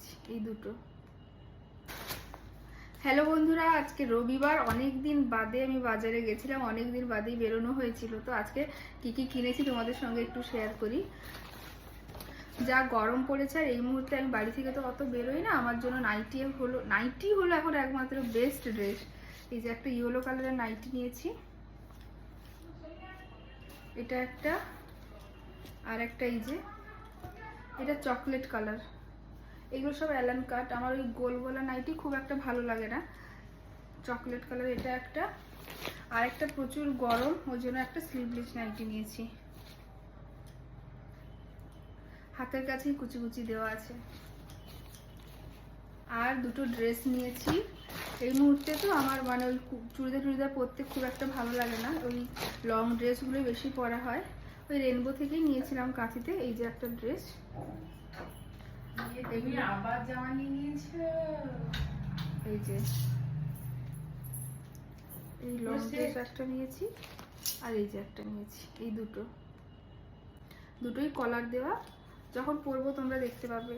নিয়েছি, এই দুটো। হ্যালো বন্ধুরা, আজকে রবিবার, অনেক দিন বাদে আমি বাজারে গেছিলাম, অনেক দিন বাদেই বেরোনো হয়েছিল। তো আজকে কি কি কিনেছি তোমাদের সঙ্গে একটু শেয়ার করি। যা গরম পড়েছে, আর এই মুহূর্তে আমি বাড়ি থেকে তো অত বেরোই না, আমার জন্য নাইটি হলো এখন একমাত্র বেস্ট ড্রেস। এই যে একটা ইয়েলো কালারের নাইটি নিয়েছি, এটা একটা, আর একটা এই যে এটা চকলেট কালার। এগুলো সব অ্যালান কাট। আমার ওই গোল গোলা নাইটি খুব একটা ভালো লাগে না। চকলেট কালার এটা একটা, আর একটা প্রচুর গরম, ওই জন্য একটা স্লিভলেস নাইটি নিয়েছি, হাতের কাছেই কুচি কুচি দেওয়া আছে। আর দুটো ড্রেস নিয়েছি। এই মুহূর্তে তো আমার মানে ওই চুড়িদার পরতে খুব একটা ভালো লাগে না, ওই লং ড্রেসগুলোই বেশি পরা হয়। ওই রেনবো থেকেই নিয়েছিলাম কাঁথিতে। এই যে একটা ড্রেস, আবার জামা নিয়ে নিয়েছো। এই যে এই লং ড্রেস একটা নিয়েছি, আর এই যে একটা নিয়েছি। এই দুটোই কলার দেওয়া, যখন পরবো তোমরা দেখতে পাবে।